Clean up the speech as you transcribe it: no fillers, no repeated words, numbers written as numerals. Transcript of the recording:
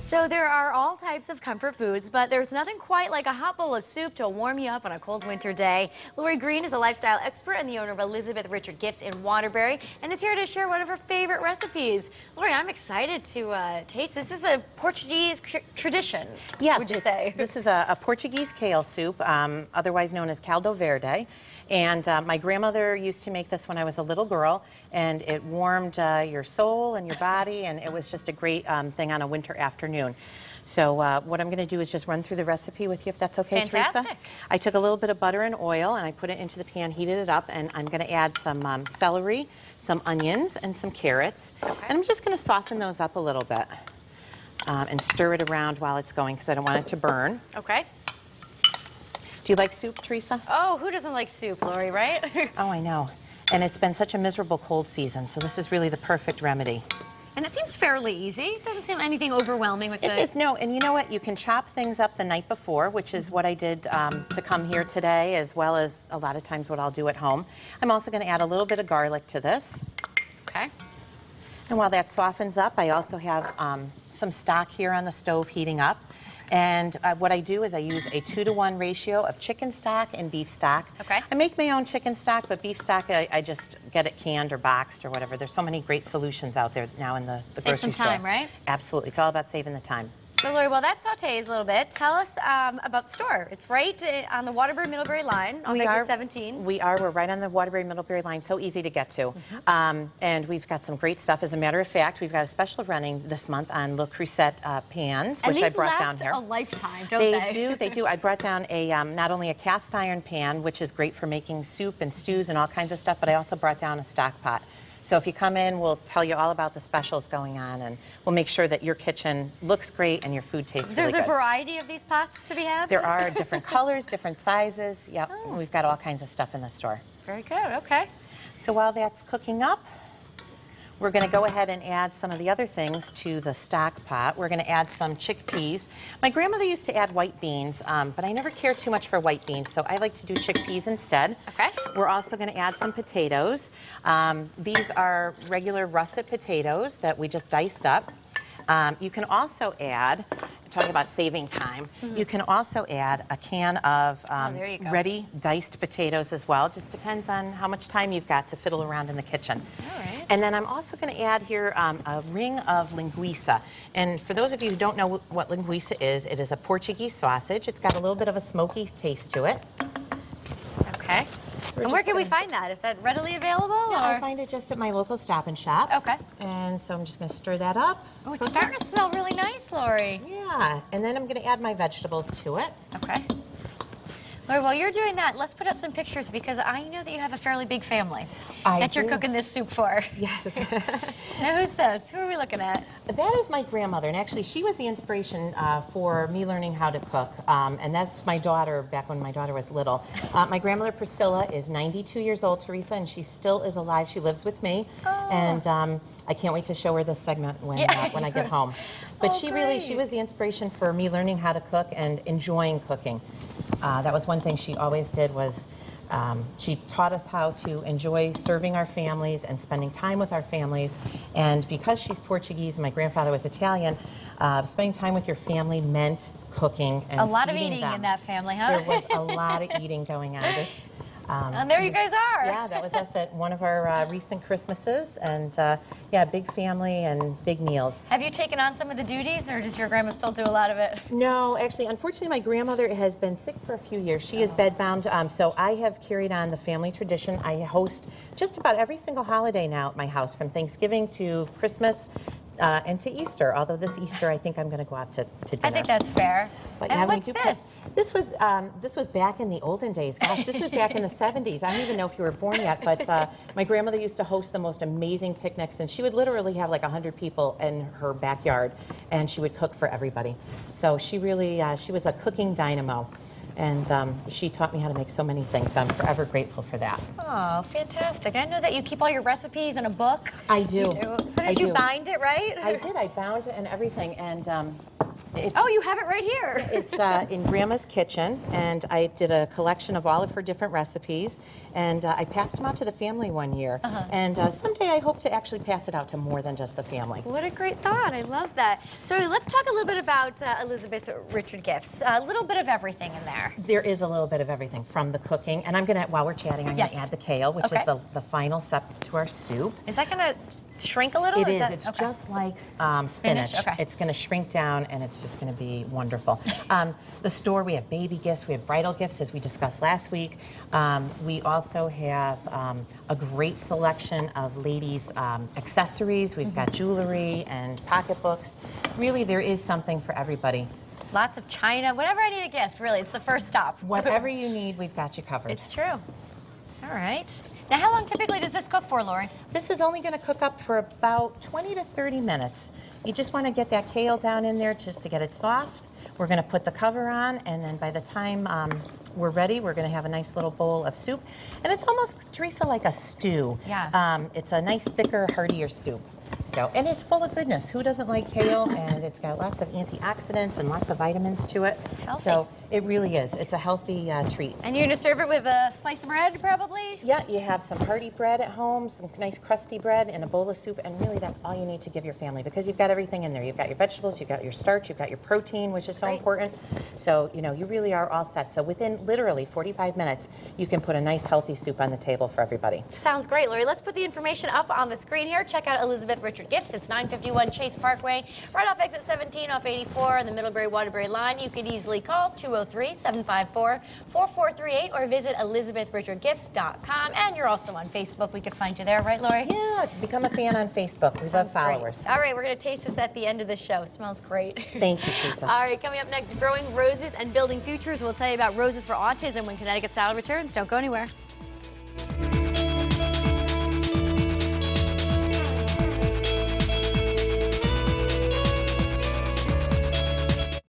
So there are all types of comfort foods, but there's nothing quite like a hot bowl of soup to warm you up on a cold winter day. Greene is a lifestyle expert and the owner of Elizabeth Richard Gifts in Waterbury, and is here to share one of her favorite recipes. Lori, I'm excited to taste this. This is a Portuguese tradition, yes, would you say? This is a Portuguese kale soup, otherwise known as Caldo Verde. And my grandmother used to make this when I was a little girl, and it warmed your soul and your body, and it was just a great thing on a winter afternoon. So what I'm going to do is just run through the recipe with you, if that's okay, Fantastic. Teresa. I took a little bit of butter and oil, and I put it into the pan, heated it up, and I'm going to add some celery, some onions, and some carrots. Okay. And I'm just going to soften those up a little bit and stir it around while it's going, because I don't want it to burn. Okay. Do you like soup, Teresa? Oh, who doesn't like soup, Lori, right? Oh, I know. And it's been such a miserable cold season, so this is really the perfect remedy. And it seems fairly easy. It doesn't seem anything overwhelming with It is, no, and you know what? You can chop things up the night before, which is what I did to come here today, as well as a lot of times what I'll do at home. I'm also going to add a little bit of garlic to this. Okay. And while that softens up, I also have some stock here on the stove heating up. And what I do is I use a 2-to-1 ratio of chicken stock and beef stock. Okay. I make my own chicken stock, but beef stock, I just get it canned or boxed or whatever. There's so many great solutions out there now in the grocery store. Save some time, right? Absolutely. It's all about saving the time. So, Lori, while that sautés a little bit, tell us about the store. It's right on the Waterbury-Middlebury line on exit 17. We're right on the Waterbury-Middlebury line, so easy to get to. And we've got some great stuff. As a matter of fact, we've got a special running this month on Le Creuset pans, which I brought down here. And these last a lifetime, don't they? They do. I brought down a not only a cast iron pan, which is great for making soup and stews and all kinds of stuff, but I also brought down a stock pot. So if you come in, we'll tell you all about the specials going on, and we'll make sure that your kitchen looks great and your food tastes really good. There's a variety of these pots to be had? There are different colors, different sizes. Yep, We've got all kinds of stuff in the store. Very good, okay. So while that's cooking up, we're going to go ahead and add some of the other things to the stock pot. We're going to add some chickpeas. My grandmother used to add white beans, but I never cared too much for white beans, so I like to do chickpeas instead. Okay. We're also going to add some potatoes. These are regular russet potatoes that we just diced up. You can also add, talking about saving time, you can also add a can of ready diced potatoes as well. Just depends on how much time you've got to fiddle around in the kitchen. All right. And then I'm also going to add here a ring of linguiça. And for those of you who don't know what linguiça is, it is a Portuguese sausage. It's got a little bit of a smoky taste to it. Okay. And where can we find that? Is that readily available? Yeah, or? I find it just at my local Stop and Shop. Okay. And so I'm just going to stir that up. Oh, it's starting to smell really nice, Lori. Yeah, and then I'm going to add my vegetables to it. Okay. Lori, while you're doing that, let's put up some pictures because I know that you have a fairly big family that you're cooking this soup for. Yes. Now, who's this? Who are we looking at? That is my grandmother, and actually she was the inspiration for me learning how to cook, and that's my daughter back when my daughter was little. My grandmother Priscilla is 92 years old, Teresa, and she still is alive. She lives with me, and I can't wait to show her this segment when I get home. But she was the inspiration for me learning how to cook and enjoying cooking. That was one thing she always did was she taught us how to enjoy serving our families and spending time with our families. And because she's Portuguese and my grandfather was Italian, spending time with your family meant cooking and a lot of eating them. In that family, huh? There was a lot of eating going on. And there you guys are. Yeah, that was us at one of our recent Christmases, and yeah, big family and big meals. Have you taken on some of the duties, or does your grandma still do a lot of it? No, actually, unfortunately, my grandmother has been sick for a few years. She is bedbound, so I have carried on the family tradition. I host just about every single holiday now at my house, from Thanksgiving to Christmas. And to Easter, although this Easter I think I'm going to go out to dinner. I think that's fair. But and yeah, what's this? This was back in the olden days. Gosh, this was back in the 70s. I don't even know if you were born yet, but my grandmother used to host the most amazing picnics, and she would literally have like 100 people in her backyard, and she would cook for everybody. So she really, she was a cooking dynamo. And she taught me how to make so many things. So I'm forever grateful for that. Oh, fantastic. I know that you keep all your recipes in a book. I do. You do. So did you bind it, right? I did. I bound it and everything. And Oh, you have it right here. It's in Grandma's kitchen, and I did a collection of all of her different recipes, and I passed them out to the family one year. And someday I hope to actually pass it out to more than just the family. What a great thought. I love that. So let's talk a little bit about Elizabeth Richard Gifts. A little bit of everything in there. There is a little bit of everything from the cooking, and I'm gonna, while we're chatting, I'm gonna add the kale, which is the final step to our soup. Is that gonna shrink a little? It is. It's just like spinach. It's going to shrink down, and it's just going to be wonderful. The store, we have baby gifts, we have bridal gifts, as we discussed last week. We also have a great selection of ladies' accessories. We've got jewelry and pocketbooks. Really, there is something for everybody. Lots of china, whatever I need a gift, really. It's the first stop. Whatever you need, we've got you covered. It's true. All right. Now, how long typically does this cook for, Lori? This is only going to cook up for about 20 to 30 minutes. You just want to get that kale down in there just to get it soft. We're going to put the cover on, and then by the time we're ready, we're going to have a nice little bowl of soup. And it's almost, Teresa, like a stew. Yeah. It's a nice, thicker, heartier soup. So, and it's full of goodness. Who doesn't like kale? And it's got lots of antioxidants and lots of vitamins to it. Healthy. So it really is. It's a healthy treat. And you're going to serve it with a slice of bread, probably? Yeah, you have some hearty bread at home, some nice crusty bread, and a bowl of soup, and really that's all you need to give your family because you've got everything in there. You've got your vegetables, you've got your starch, you've got your protein, which is so important. So, you know, you really are all set. So within literally 45 minutes, you can put a nice healthy soup on the table for everybody. Sounds great, Lori. Let's put the information up on the screen here. Check out Elizabeth Richard Gifts. It's 951 Chase Parkway, right off exit 17 off 84 on the Middlebury-Waterbury line. You could easily call 203-754-4438 or visit ElizabethRichardGifts.com. And you're also on Facebook. We could find you there, right, Lori? Yeah, become a fan on Facebook. We love followers. All right, we're going to taste this at the end of the show. Smells great. Thank you, Teresa. All right, coming up next, growing roses and building futures. We'll tell you about roses for autism when Connecticut Style returns. Don't go anywhere.